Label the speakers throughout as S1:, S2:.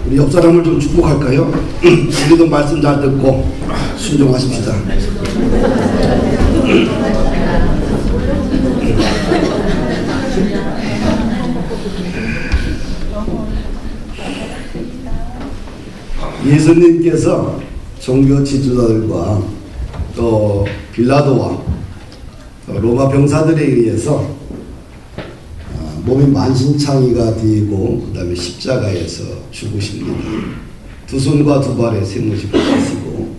S1: 우리 옆 사람을 좀 축복할까요? 우리도 말씀 잘 듣고 순종하십시다. 예수님께서 종교 지도자들과 또 빌라도와 로마 병사들에 의해서 몸이 만신창이가 되고 그 다음에 십자가에서 죽으십니다. 두 손과 두 발에 쇠못이 박히시고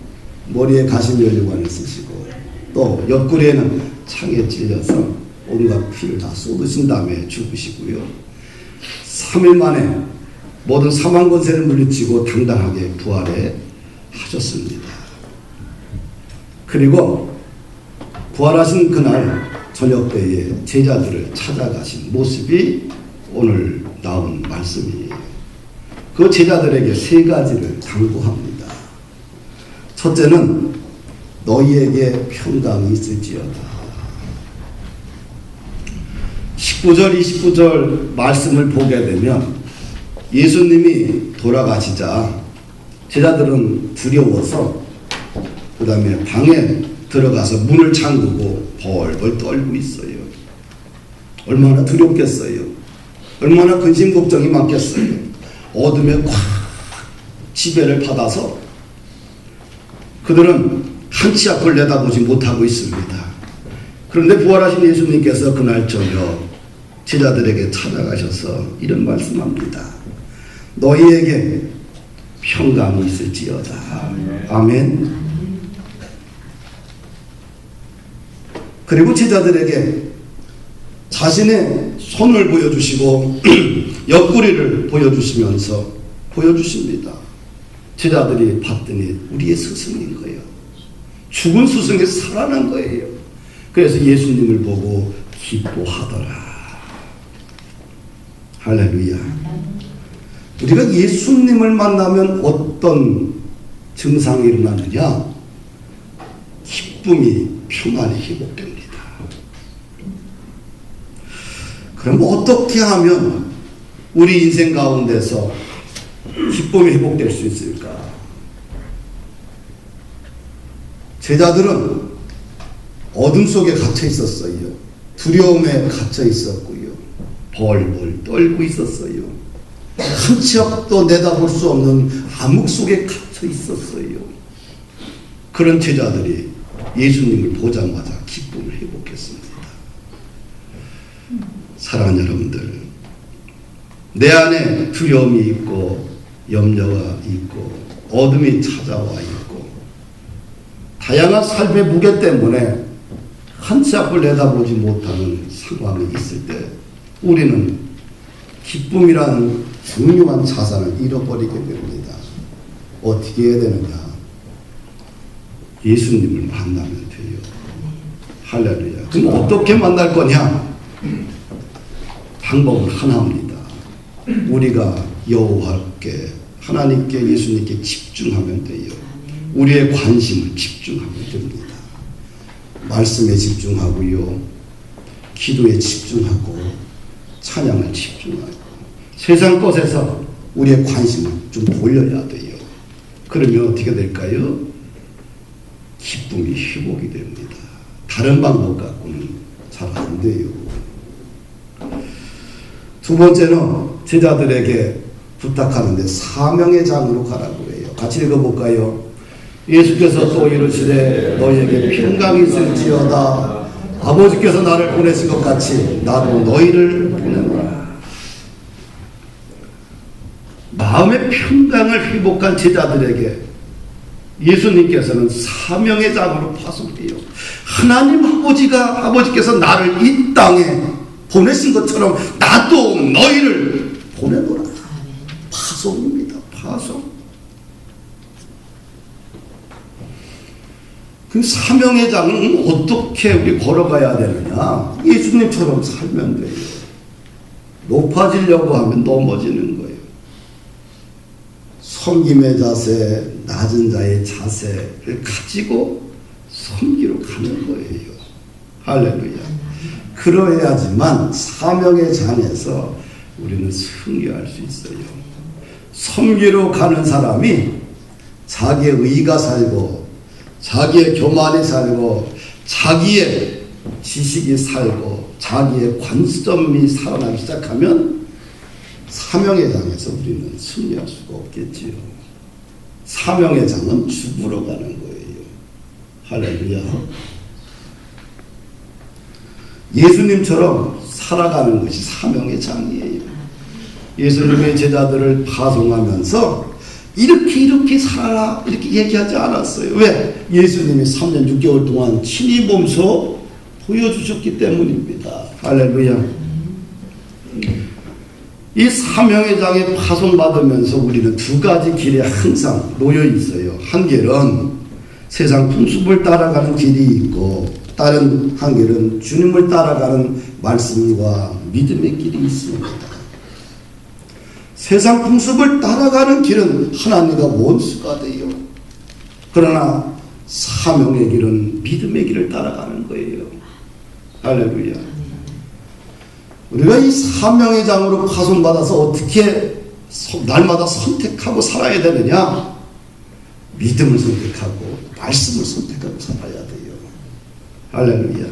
S1: 머리에 가시면류관을 쓰시고 또 옆구리에는 창에 찔려서 온갖 피를 다 쏟으신 다음에 죽으시고요. 3일 만에 모든 사망 권세를 물리치고 당당하게 부활해 하셨습니다. 그리고 부활하신 그날 저녁 때에 제자들을 찾아가신 모습이 오늘 나온 말씀이에요. 그 제자들에게 세 가지를 당부합니다. 첫째는 너희에게 평강이 있을지어다. 19절 29절 말씀을 보게 되면 예수님이 돌아가시자 제자들은 두려워서 그 다음에 방에 들어가서 문을 잠그고 벌벌 떨고 있어요. 얼마나 두렵겠어요. 얼마나 근심 걱정이 많겠어요. 어둠에 꽉 지배를 받아서 그들은 한 치 앞을 내다보지 못하고 있습니다. 그런데 부활하신 예수님께서 그날 저녁 제자들에게 찾아가셔서 이런 말씀합니다. 너희에게 평강이 있을지어다. 아멘. 그리고 제자들에게 자신의 손을 보여주시고 옆구리를 보여주십니다. 제자들이 봤더니 우리의 스승인 거예요. 죽은 스승이 살아난 거예요. 그래서 예수님을 보고 기뻐하더라. 할렐루야. 우리가 예수님을 만나면 어떤 증상이 일어나느냐? 기쁨이, 평안이 회복됩니다. 그럼 어떻게 하면 우리 인생 가운데서 기쁨이 회복될 수 있을까? 제자들은 어둠 속에 갇혀 있었어요. 두려움에 갇혀 있었고요. 벌벌 떨고 있었어요. 한 치 앞도 내다볼 수 없는 암흑 속에 갇혀 있었어요. 그런 제자들이 예수님을 보자마자 기쁨을 회복했습니다. 사랑하는 여러분들, 내 안에 두려움이 있고 염려가 있고 어둠이 찾아와 있고 다양한 삶의 무게 때문에 한 치 앞을 내다보지 못하는 상황이 있을 때 우리는 기쁨이라는 중요한 자산을 잃어버리게 됩니다. 어떻게 해야 되느냐? 예수님을 만나면 돼요. 할렐루야. 그럼 어떻게 만날 거냐? 방법은 하나입니다. 우리가 여호와께, 하나님께, 예수님께 집중하면 돼요. 우리의 관심을 집중하면 됩니다. 말씀에 집중하고요. 기도에 집중하고 찬양을 집중하고 세상 것에서 우리의 관심을 좀 돌려야 돼요. 그러면 어떻게 될까요? 기쁨이 회복이 됩니다. 다른 방법 갖고는 잘 안 돼요. 두 번째는 제자들에게 부탁하는데 사명의 장으로 가라고 해요. 같이 읽어볼까요? 예수께서 또 이르시되 너희에게 평강이 있을지어다. 아버지께서 나를 보내신 것 같이 나도 너희를 보내노라. 마음의 평강을 회복한 제자들에게 예수님께서는 사명의 장으로 파송해요. 하나님 아버지께서 나를 이 땅에 보내신 것처럼 나도 너희를 보내노라. 파송입니다. 파송. 그 사명의 장은 어떻게 우리 걸어가야 되느냐? 예수님처럼 살면 돼요. 높아지려고 하면 넘어지는 거예요. 섬김의 자세, 낮은 자의 자세를 가지고 섬기러 가는 거예요. 할렐루야. 그러해야지만 사명의 장에서 우리는 승리할 수 있어요. 섬기러 가는 사람이 자기의 의가 살고 자기의 교만이 살고 자기의 지식이 살고 자기의 관점이 살아나기 시작하면 사명의 장에서 우리는 승리할 수가 없겠지요. 사명의 장은 죽으러 가는 거예요. 할렐루야. 예수님처럼 살아가는 것이 사명의 장이에요. 예수님의 제자들을 파송하면서 이렇게 살아라 이렇게 얘기하지 않았어요. 왜? 예수님이 3년 6개월 동안 친히 몸소 보여주셨기 때문입니다. 할렐루야. 이 사명의 장에 파송받으면서 우리는 두 가지 길에 항상 놓여 있어요. 한 길은 세상 풍습을 따라가는 길이 있고 다른 한 길은 주님을 따라가는 말씀과 믿음의 길이 있습니다. 세상 풍습을 따라가는 길은 하나님과 원수가 돼요. 그러나 사명의 길은 믿음의 길을 따라가는 거예요. 할렐루야. 우리가 이 사명의 장으로 파송받아서 어떻게 날마다 선택하고 살아야 되느냐? 믿음을 선택하고 말씀을 선택하고 살아야 돼요. 할렐루야.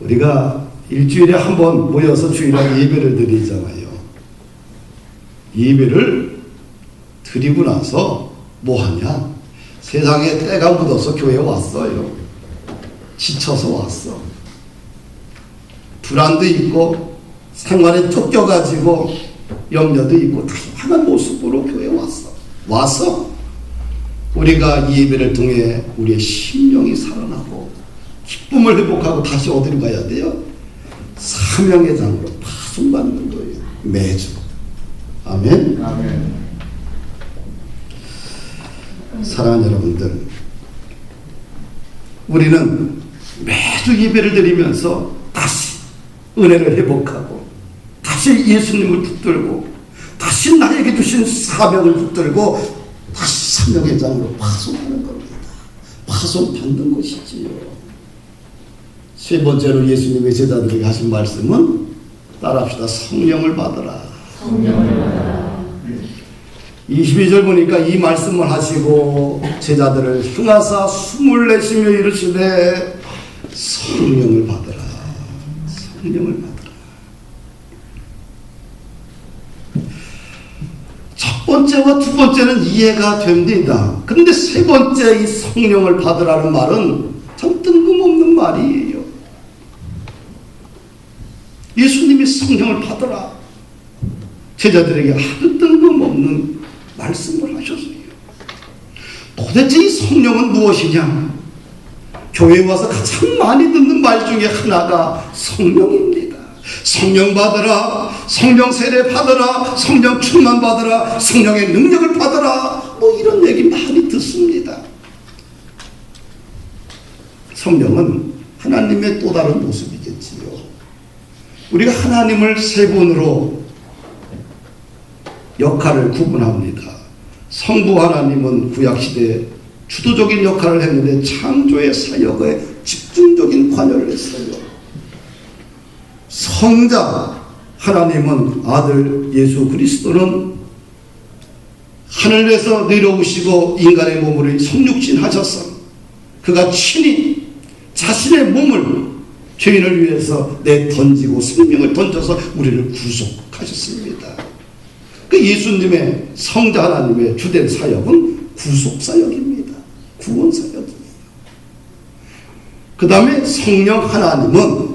S1: 우리가 일주일에 한 번 모여서 주일날 예배를 드리잖아요. 예배를 드리고 나서 뭐 하냐? 세상에 때가 묻어서 교회에 왔어요. 지쳐서 왔어. 불안도 있고 생활에 쫓겨가지고 염려도 있고 다양한 모습으로 교회에 와서 우리가 이 예배를 통해 우리의 심령이 살아나고 기쁨을 회복하고 다시 어디로 가야 돼요? 사명의 장으로 파송받는 거예요. 매주. 아멘.
S2: 아멘.
S1: 사랑하는 여러분들, 우리는 매주 예배를 드리면서 다시 은혜를 회복하고 다시 예수님을 붙들고 다시 나에게 주신 사명을 붙들고 다시 사명의 장으로 파송하는 겁니다. 파송받는 것이지요. 세 번째로 예수님의 제자들에게 하신 말씀은 따라합시다. 성령을 받으라.
S2: 성령을 받으라.
S1: 22절 보니까 이 말씀을 하시고 제자들을 흥하사 숨을 내쉬며 이르시되 성령을 받으라. 성령을 받으라. 첫 번째와 두 번째는 이해가 됩니다. 그런데 세 번째 이 성령을 받으라는 말은 참 뜬금없는 말이에요. 예수님이 성령을 받으라. 제자들에게 아주 뜬금없는 말씀을 하셨어요. 도대체 이 성령은 무엇이냐? 교회에 와서 가장 많이 듣는 말 중에 하나가 성령입니다. 성령 받으라, 성령 세례 받으라, 성령 충만 받으라, 성령의 능력을 받으라, 뭐 이런 얘기 많이 듣습니다. 성령은 하나님의 또 다른 모습이겠지요. 우리가 하나님을 세 분으로 역할을 구분합니다. 성부 하나님은 구약시대에 주도적인 역할을 했는데 창조의 사역에 집중적인 관여를 했어요. 성자 하나님은 아들 예수 그리스도는 하늘에서 내려오시고 인간의 몸을 성육신 하셔서 그가 친히 자신의 몸을 죄인을 위해서 내던지고 생명을 던져서 우리를 구속하셨습니다. 그 예수님의 성자 하나님의 주된 사역은 구속사역입니다. 구원사역이에요. 그 다음에 성령 하나님은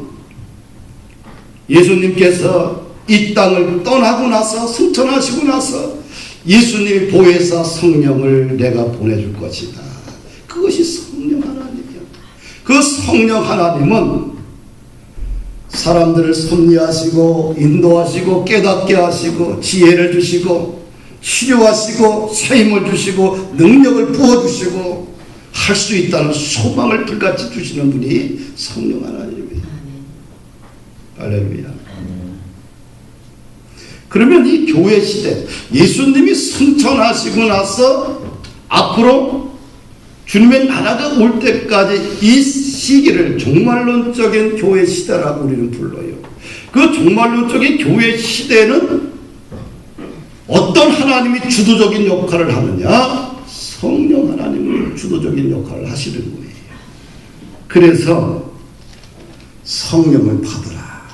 S1: 예수님께서 이 땅을 떠나고 나서 승천하시고 나서 예수님이 보혜사 성령을 내가 보내줄 것이다. 그것이 성령 하나님이에요. 그 성령 하나님은 사람들을 섭리하시고 인도하시고 깨닫게 하시고 지혜를 주시고 치료하시고 세임을 주시고 능력을 부어주시고 할 수 있다는 소망을 불같이 주시는 분이 성령 하나님이에요. 할렐루야. 그러면 이 교회 시대 예수님이 승천하시고 나서 앞으로 주님의 나라가 올 때까지 이 시기를 종말론적인 교회 시대라고 우리는 불러요. 그 종말론적인 교회 시대는 어떤 하나님이 주도적인 역할을 하느냐? 성령 하나님은 주도적인 역할을 하시는 거예요. 그래서 성령을 받으라.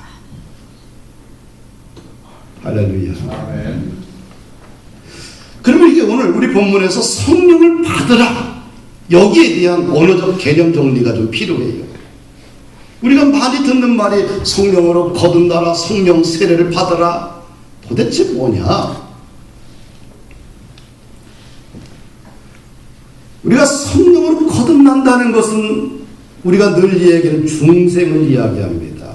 S1: 할렐루야.
S2: 아멘.
S1: 그러면 이게 오늘 우리 본문에서 성령을 받으라, 여기에 대한 언어적 개념 정리가 좀 필요해요. 우리가 많이 듣는 말이 성령으로 거듭나라, 성령 세례를 받으라. 도대체 뭐냐? 우리가 성령으로 거듭난다는 것은 우리가 늘 이야기하는 중생을 이야기합니다.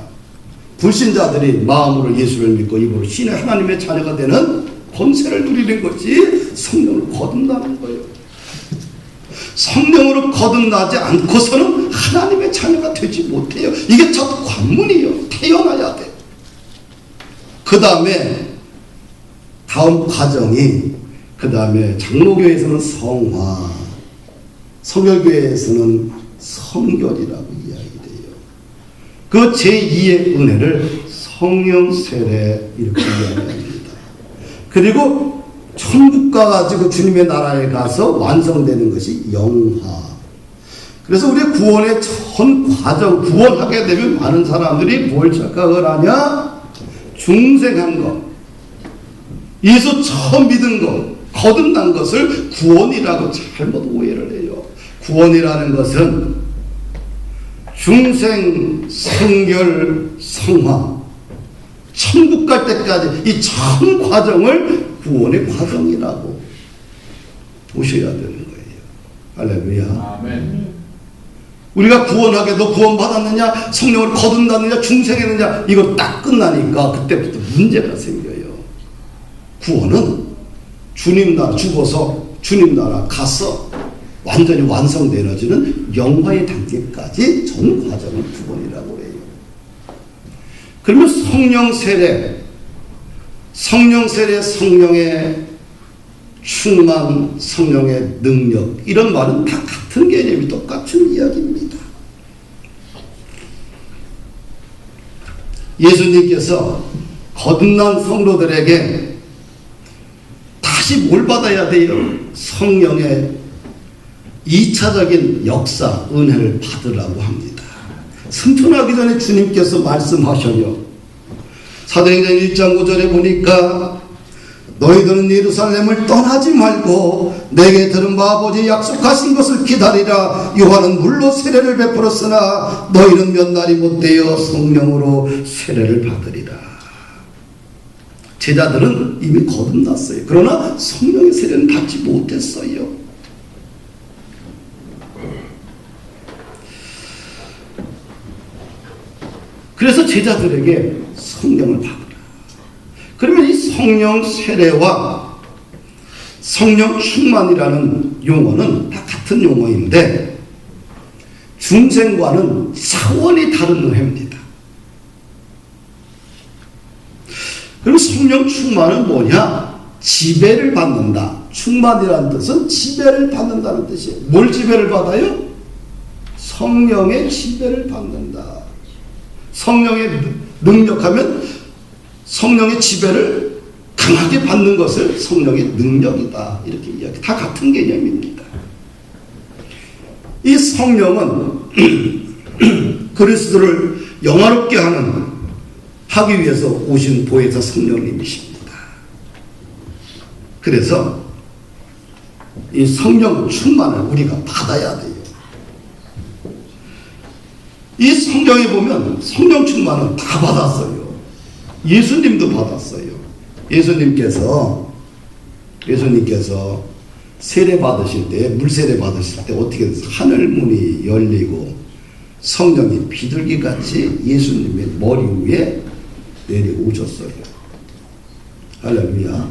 S1: 불신자들이 마음으로 예수를 믿고 입으로 신의 하나님의 자녀가 되는 권세를 누리는 것이 성령으로 거듭나는 거예요. 성령으로 거듭나지 않고서는 하나님의 자녀가 되지 못해요. 이게 첫 관문이에요. 태어나야 돼. 그 다음에 다음 과정이, 그 다음에 장로교에서는 성화, 성결교회에서는 성결이라고 이야기돼요. 그 제2의 은혜를 성령 세례 이렇게 이야기합니다. 그리고 천국 가가지고 주님의 나라에 가서 완성되는 것이 영화. 그래서 우리 구원의 전 과정, 구원하게 되면 많은 사람들이 뭘 착각을 하냐? 중생한 것, 예수 처음 믿은 것, 거듭난 것을 구원이라고 잘못 오해를 해요. 구원이라는 것은 중생, 성결, 성화, 천국 갈 때까지 이 전 과정을 구원의 과정이라고 보셔야 되는 거예요. 할렐루야.
S2: 아멘.
S1: 우리가 구원하게 너 구원받았느냐, 성령을 거듭났느냐, 중생했느냐, 이거 딱 끝나니까 그때부터 문제가 생겨요. 구원은 주님 나라, 죽어서 주님 나라 가서 완전히 완성되어지는 영화의 단계까지 전 과정을 구원이라고 해요. 그러면 성령 세례, 성령의 충만, 성령의 능력, 이런 말은 다 같은 개념이 똑같은 이야기입니다. 예수님께서 거듭난 성도들에게 다시 뭘 받아야 돼요? 성령의 2차적인 역사, 은혜를 받으라고 합니다. 승천하기 전에 주님께서 말씀하셔요. 사도행전 1장 9절에 보니까 너희들은 예루살렘을 떠나지 말고 내게 들은 바 아버지 약속하신 것을 기다리라. 요한은 물로 세례를 베풀었으나 너희는 몇 날이 못되어 성령으로 세례를 받으리라. 제자들은 이미 거듭났어요. 그러나 성령의 세례는 받지 못했어요. 그래서 제자들에게 성령을 받으라. 그러면 이 성령 세례와 성령 충만이라는 용어는 다 같은 용어인데 중생과는 차원이 다른 은혜입니다. 그럼 성령 충만은 뭐냐? 지배를 받는다. 충만이라는 뜻은 지배를 받는다는 뜻이에요. 뭘 지배를 받아요? 성령의 지배를 받는다. 성령의 능력하면 성령의 지배를 강하게 받는 것을 성령의 능력이다. 이렇게 이야기. 다 같은 개념입니다. 이 성령은 그리스도를 영화롭게 하기 위해서 오신 보혜사 성령님이십니다. 그래서 이 성령 충만을 우리가 받아야 돼요. 이 성경에 보면 성령 충만은 다 받았어요. 예수님도 받았어요. 예수님께서 세례 받으실 때, 물세례 받으실 때 어떻게 됐어요? 하늘 문이 열리고 성령이 비둘기같이 예수님의 머리 위에 내려오셨어요. 할렐루야.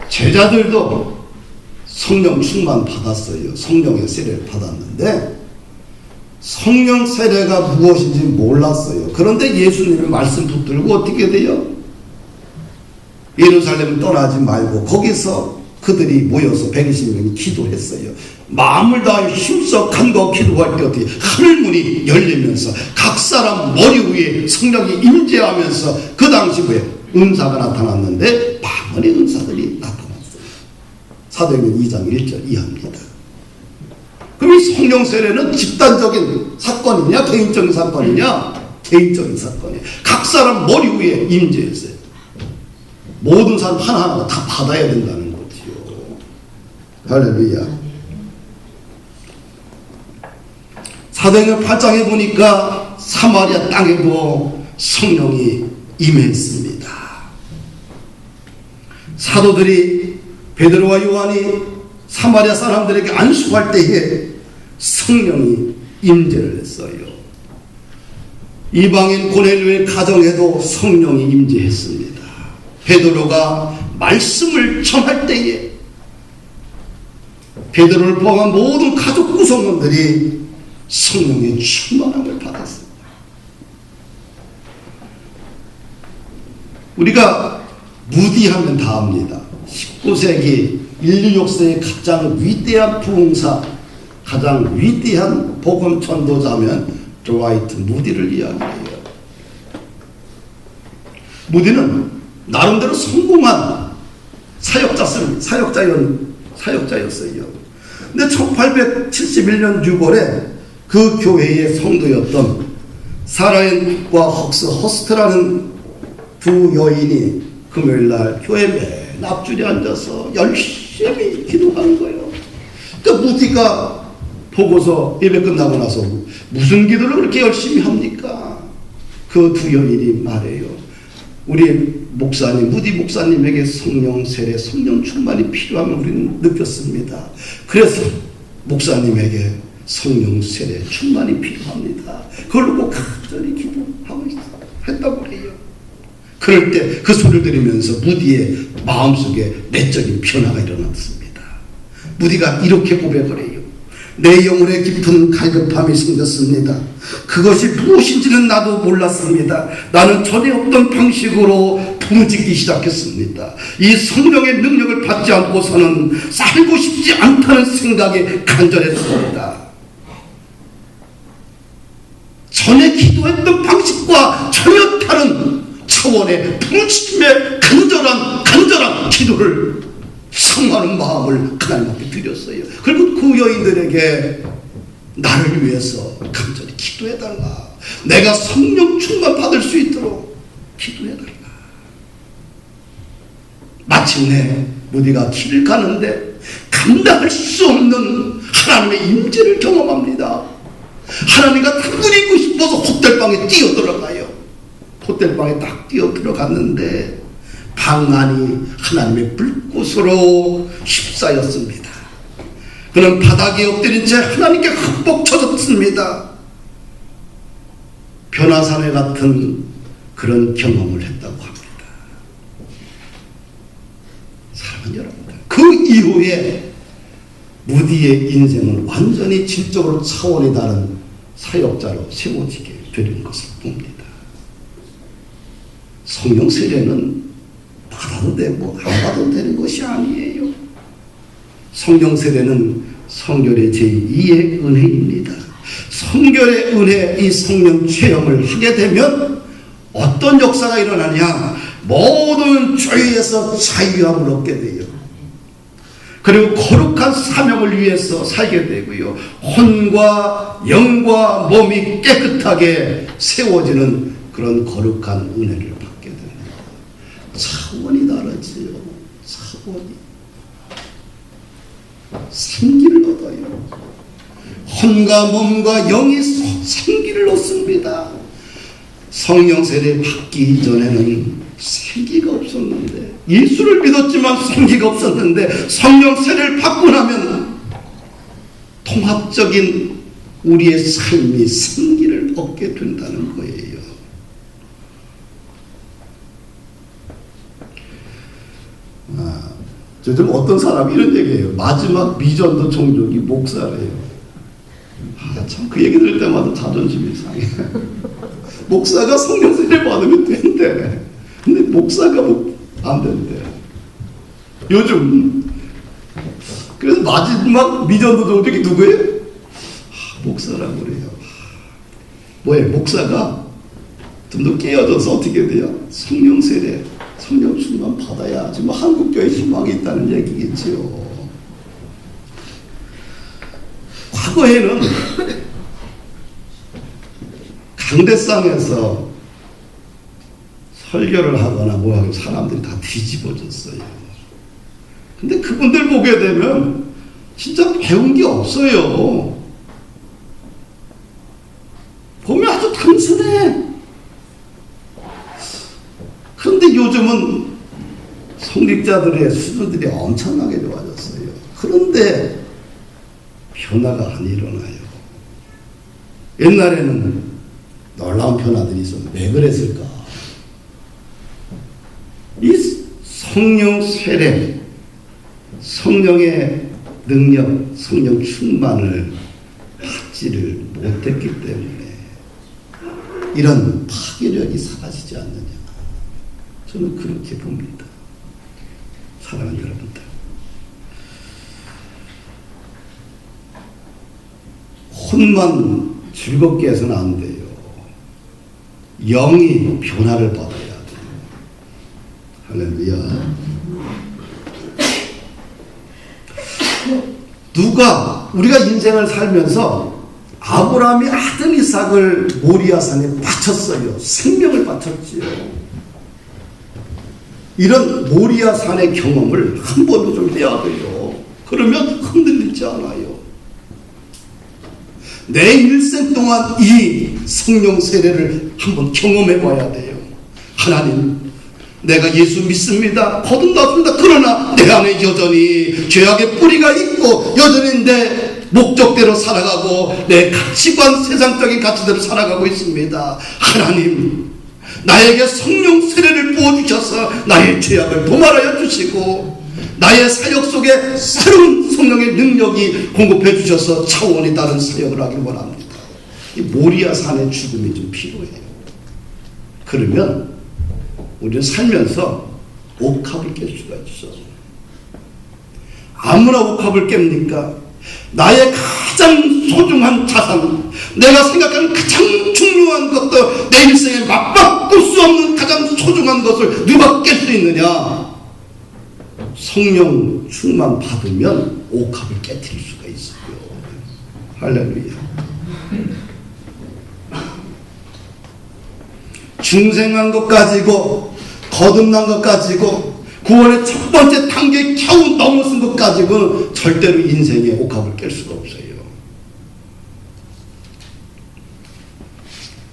S1: 제자들도 성령 충만 받았어요. 성령의 세례를 받았는데 성령 세례가 무엇인지 몰랐어요. 그런데 예수님의 말씀 붙들고 어떻게 돼요? 예루살렘을 떠나지 말고 거기서 그들이 모여서 120명이 기도했어요. 마음을 다해 힘써 간거 기도할 때 어떻게 하늘문이 열리면서 각 사람 머리 위에 성령이 임재하면서 그 당시 뭐예요? 은사가 나타났는데 방언의 은사들이 나타났어요. 사도행전 2장 1절 이하입니다. 그럼 이 성령 세례는 집단적인 사건이냐 개인적인 사건이냐? 개인적인 사건이에요. 각 사람 머리 위에 임재했어요. 모든 사람 하나하나 다 받아야 된다는 거지요. 할렐루야. 사도행전 8장에 보니까 사마리아 땅에도 성령이 임했습니다. 사도들이 베드로와 요한이 사마리아 사람들에게 안수할 때에 성령이 임재를 했어요. 이방인 고넬료의 가정에도 성령이 임재했습니다. 베드로가 말씀을 전할 때에 베드로를 포함한 모든 가족 구성원들이 성령의 충만함을 받았습니다. 우리가 무디하면 다 압니다. 19세기 인류 역사의 가장 위대한 부흥사, 가장 위대한 복음 전도자면 드와이트 무디를 이야기해요. 무디는 나름대로 성공한 사역자였어요. 근데 1871년 6월에 그 교회의 성도였던 사라앤과 허스트라는 두 여인이 금요일날 교회 맨 앞줄에 앉아서 열심히 기도하는 거예요. 그러니까 무디가 보고서 예배 끝나고 나서 무슨 기도를 그렇게 열심히 합니까? 그 두 여인이 말해요. 우리 목사님, 무디 목사님에게 성령 세례, 성령 충만이 필요함을 우리는 느꼈습니다. 그래서 목사님에게 성령 세례 충만이 필요합니다. 그걸로 꼭 간절히 기도하고 했다고 해요. 그럴 때 그 소리를 들으면서 무디의 마음속에 내적인 변화가 일어났습니다. 무디가 이렇게 고백을 해요. 내 영혼에 깊은 갈급함이 생겼습니다. 그것이 무엇인지는 나도 몰랐습니다. 나는 전에 없던 방식으로 부르짖기 시작했습니다. 이 성령의 능력을 받지 않고서는 살고 싶지 않다는 생각에 간절했습니다. 전에 기도했던 방식과 전혀 다른 차원의 부르짖음의 간절한 기도를 상하는 마음을 하나님 앞에 드렸어요. 그리고 그 여인들에게 나를 위해서 간절히 기도해달라. 내가 성령 충만 받을 수 있도록 기도해달라. 마침내 무디가 길을 가는데 감당할 수 없는 하나님의 임재를 경험합니다. 하나님과 단둘이 있고 싶어서 호텔방에 뛰어들어가요. 호텔방에 딱 뛰어들어갔는데 방 안이 하나님의 불꽃으로 휩싸였습니다. 그는 바닥에 엎드린 채 하나님께 흠뻑 젖었습니다. 변화산에 같은 그런 경험을 했다고 합니다. 사랑하는 여러분들, 그 이후에 무디의 인생은 완전히 질적으로 차원이 다른 사역자로 세워지게 되는 것을 봅니다. 성령 세례는 받아도 되고 안 받아도 되는 것이 아니에요. 성령 세례는 성결의 제2의 은혜입니다. 성결의 은혜, 이 성령 체험을 하게 되면 어떤 역사가 일어나냐? 모든 죄에서 자유함을 얻게 돼요. 그리고 거룩한 사명을 위해서 살게 되고요. 혼과 영과 몸이 깨끗하게 세워지는 그런 거룩한 은혜를 받게 됩니다. 차원이 다르지요. 차원이. 생기를 얻어요. 혼과 몸과 영이 생기를 얻습니다. 성령 세례 받기 이전에는 생기가 없었는데, 예수를 믿었지만 생기가 없었는데 성령 세례를 받고 나면 통합적인 우리의 삶이 생기를 얻게 된다는 거예요. 요즘 어떤 사람이 이런 얘기해요. 마지막 미전도 종족이 목사래요. 참 그 얘기 들을 때마다 자존심이 상해. 목사가 성령 세례 받으면 된대. 근데 목사가 안 된대. 요즘. 그래서 마지막 미전도 종족이 누구예요? 목사라고 그래요. 뭐예요? 목사가 좀 더 깨어져서 어떻게 돼요? 성령 세례 성령 충만 받아야 지금 한국교회 희망이 있다는 얘기겠지요. 과거에는 강대상에서 설교를 하거나 뭐 하고 사람들이 다 뒤집어졌어요. 근데 그분들 보게 되면 진짜 배운 게 없어요. 보면 아주 단순해. 그런데 요즘은 성직자들의 수준들이 엄청나게 좋아졌어요. 그런데 변화가 안 일어나요. 옛날에는 놀라운 변화들이 있었는데 왜 그랬을까? 이 성령 세례, 성령의 능력, 성령 충만을 받지를 못했기 때문에 이런 파괴력이 사라지지 않느냐. 저는 그렇게 봅니다. 사랑하는 여러분들. 혼만 즐겁게 해서는 안 돼요. 영이 변화를 받아야 돼요. 할렐루야. 우리가 인생을 살면서 아브라함이 아들 이삭을 모리아산에 바쳤어요. 생명을 바쳤지요. 이런 모리아산의 경험을 한 번도 좀 해야 돼요. 그러면 흔들리지 않아요. 내 일생 동안 이 성령 세례를 한번 경험해 봐야 돼요. 하나님, 내가 예수 믿습니다. 거듭났습니다. 그러나 내 안에 여전히 죄악의 뿌리가 있고 여전히 내 목적대로 살아가고 내 가치관, 세상적인 가치대로 살아가고 있습니다. 하나님, 나에게 성령 세례를 부어주셔서 나의 죄악을 도말하여 주시고 나의 사역 속에 새로운 성령의 능력이 공급해 주셔서 차원이 다른 사역을 하길 원합니다. 이 모리아산의 죽음이 좀 필요해요. 그러면 우리는 살면서 옥합을 깰 수가 있어. 아무나 옥합을 깹니까? 나의 가장 소중한 자산, 내가 생각하는 가장 중요한 것도 내 인생에 맞바꿀 수 없는 가장 소중한 것을 누가 깰 수 있느냐? 성령 충만 받으면 옥합을 깨뜨릴 수가 있어요. 할렐루야. 중생한 것 가지고, 거듭난 것 가지고, 구원의 첫 번째 단계 겨우 넘어선 것 가지고는 절대로 인생의 옥합을 깰 수가 없어요.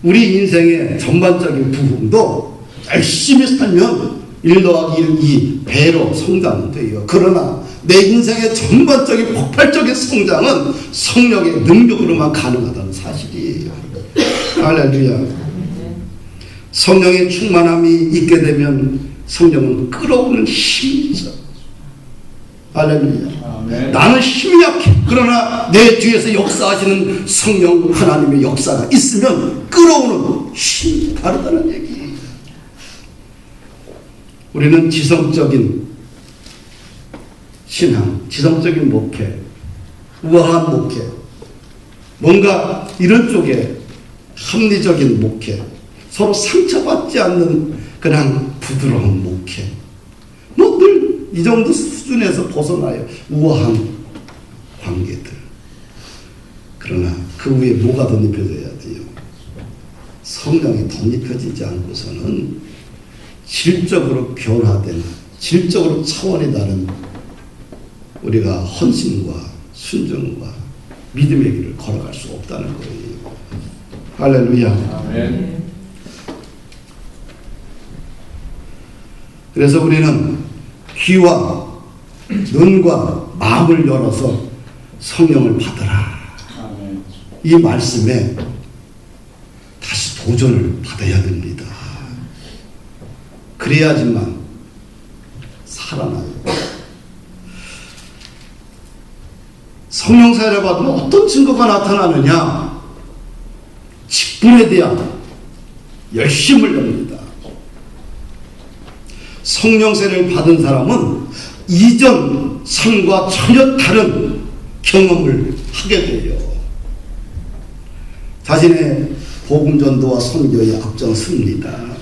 S1: 우리 인생의 전반적인 부흥도 열심히 살면 1 더하기 1, 2 배로 성장은 돼요. 그러나 내 인생의 전반적인 폭발적인 성장은 성령의 능력으로만 가능하다는 사실이에요. 할렐루야. 성령의 충만함이 있게 되면 성령은 끌어오는 힘이 있어. 할렐루야. 나는 힘이 약해. 그러나 내 뒤에서 역사하시는 성령 하나님의 역사가 있으면 끌어오는 힘이 다르다는 얘기. 우리는 지성적인 신앙, 지성적인 목회, 우아한 목회, 뭔가 이런 쪽에 합리적인 목회, 서로 상처받지 않는 그냥 부드러운 목회, 뭐 늘 이 정도 수준에서 벗어나요. 우아한 관계들. 그러나 그 위에 뭐가 덧입혀져야 돼요? 성령이 덧입혀지지 않고서는 질적으로 변화된, 질적으로 차원이 다른 우리가 헌신과 순종과 믿음의 길을 걸어갈 수 없다는 거예요. 할렐루야. 아멘. 그래서 우리는 귀와 눈과 마음을 열어서 성령을 받으라. 아멘. 이 말씀에 다시 도전을 받아야 됩니다. 그래야지만 살아나요. 성령 세례를 받으면 어떤 증거가 나타나느냐? 직분에 대한 열심을 냅니다. 성령 세례를 받은 사람은 이전 삶과 전혀 다른 경험을 하게 돼요. 자신의 복음 전도와 선교에 앞장섭니다.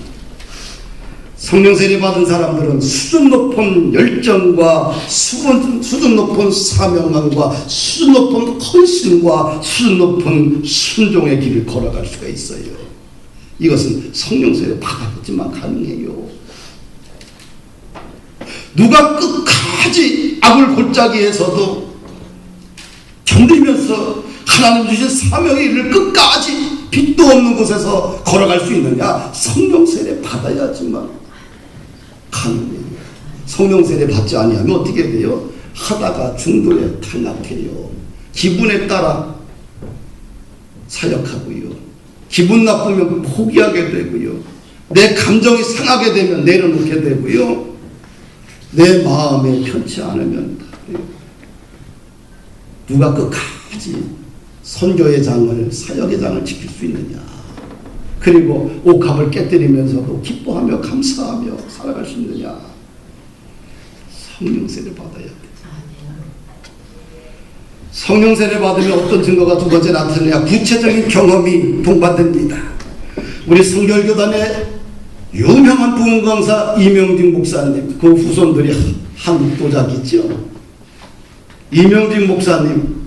S1: 성령 세례 받은 사람들은 수준 높은 열정과 수준 높은 사명감과 수준 높은 헌신과 수준 높은 순종의 길을 걸어갈 수가 있어요. 이것은 성령 세례 받았지만 가능해요. 누가 끝까지 악을 골짜기에서도 견디면서 하나님 주신 사명의 일을 끝까지 빛도 없는 곳에서 걸어갈 수 있느냐? 성령 세례 받아야지만 가능해요. 성령 세례 받지 아니하면 어떻게 돼요? 하다가 중도에 탈락해요. 기분에 따라 사역하고요. 기분 나쁘면 포기하게 되고요. 내 감정이 상하게 되면 내려놓게 되고요. 내 마음에 편치 않으면 누가 끝까지 선교의 장을, 사역의 장을 지킬 수 있느냐? 그리고 옥합을 깨뜨리면서도 기뻐하며 감사하며 살아갈 수 있느냐? 성령 세례 받아야 돼. 성령 세례 받으면 어떤 증거가 두 번째 나타나냐? 구체적인 경험이 동반됩니다. 우리 성결교단의 유명한 부흥 강사 이명직 목사님, 그 후손들이 한 도자기죠. 이명직 목사님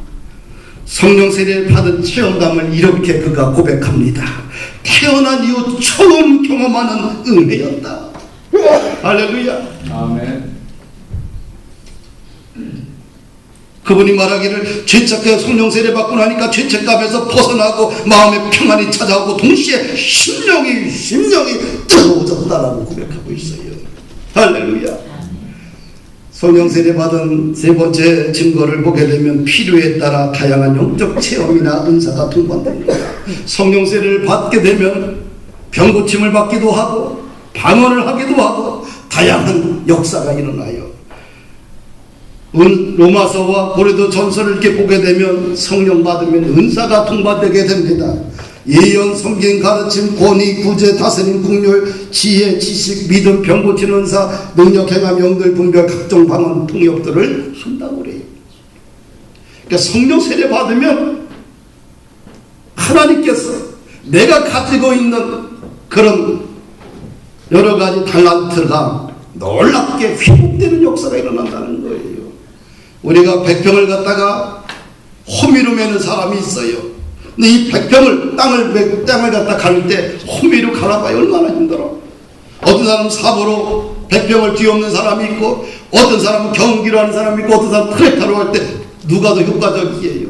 S1: 성령 세례를 받은 체험담을 이렇게 그가 고백합니다. 태어난 이후 처음 경험하는 은혜였다. 할렐루야.
S3: 아멘.
S1: 그분이 말하기를 죄책감 성령 세례 받고 나니까 죄책감에서 벗어나고 마음의 평안이 찾아오고 동시에 심령이 뜨거워졌다라고 고백하고 있어요. 할렐루야. 성령 세례 받은 세 번째 증거를 보게 되면 필요에 따라 다양한 영적 체험이나 은사가 동반됩니다. 성령 세례를 받게 되면 병 고침을 받기도 하고 방언을 하기도 하고 다양한 역사가 일어나요. 로마서와 고린도 전서를 이렇게 보게 되면 성령 받으면 은사가 동반되게 됩니다. 예언, 성경 가르침, 권위, 구제, 다스림, 국률, 지혜, 지식, 믿음, 병 고치는 은사, 능력, 행함, 영들, 분별, 각종 방언, 통역들을 한다고 그래요. 그러니까 성령 세례 받으면 하나님께서 내가 가지고 있는 그런 여러 가지 달란트가 놀랍게 회복되는 역사가 일어난다는 거예요. 우리가 100평을 갖다가 호미로 매는 사람이 있어요. 근데 이 100평을 땅을 갖다 가를 때 호미로 갈아봐야 얼마나 힘들어. 어떤 사람은 삽으로 100평을 뒤엎는 사람이 있고, 어떤 사람은 경기로 하는 사람이 있고, 어떤 사람은 트랙터로 할 때 누가 더 효과적이에요?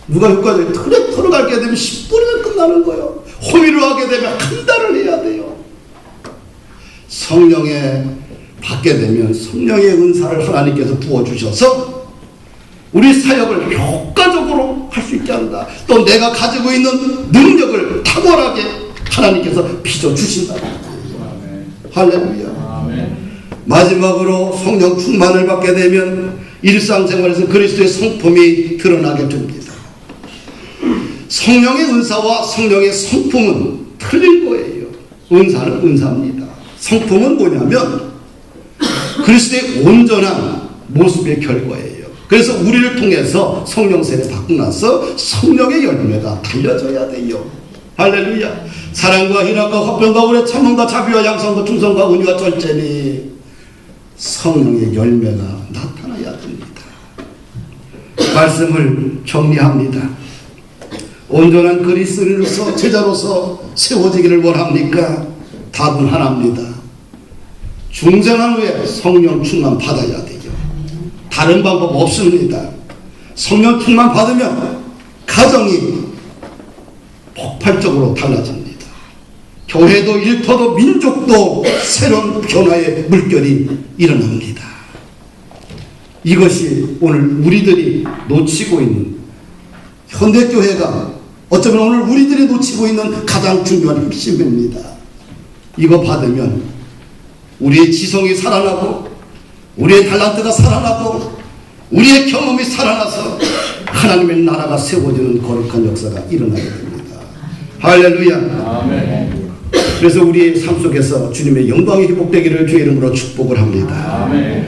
S1: 누가 효과적이에요? 트랙터로 갈게 되면 10분이면 끝나는 거예요. 호미로 하게 되면 한 달을 해야 돼요. 성령에 받게 되면 성령의 은사를 하나님께서 부어주셔서 우리 사역을 효과적으로 할 수 있게 한다. 또 내가 가지고 있는 능력을 탁월하게 하나님께서 빚어주신다. 할렐루야.
S3: 아멘.
S1: 마지막으로 성령 충만을 받게 되면 일상생활에서 그리스도의 성품이 드러나게 됩니다. 성령의 은사와 성령의 성품은 틀린 거예요. 은사는 은사입니다. 성품은 뭐냐면 그리스도의 온전한 모습의 결과예요. 그래서 우리를 통해서 성령 세례 받고 나서 성령의 열매가 달려져야 돼요. 할렐루야. 사랑과 희락과 화평과 오래 참음과 자비와 양선과 충성과 은유와 절제니 성령의 열매가 나타나야 됩니다. 말씀을 정리합니다. 온전한 그리스도인으로서 제자로서 세워지기를 원합니까? 답은 하나입니다. 중생한 후에 성령 충만 받아야 돼요. 다른 방법 없습니다. 성령 충만 받으면 가정이 폭발적으로 달라집니다. 교회도 일터도 민족도 새로운 변화의 물결이 일어납니다. 이것이 오늘 우리들이 놓치고 있는, 현대교회가 어쩌면 오늘 우리들이 놓치고 있는 가장 중요한 핵심입니다. 이거 받으면 우리의 지성이 살아나고 우리의 달란트가 살아나고 우리의 경험이 살아나서 하나님의 나라가 세워지는 거룩한 역사가 일어나게 됩니다. 할렐루야.
S3: 아멘.
S1: 그래서 우리의 삶 속에서 주님의 영광이 회복되기를 주의 이름으로 축복을 합니다.
S3: 아멘.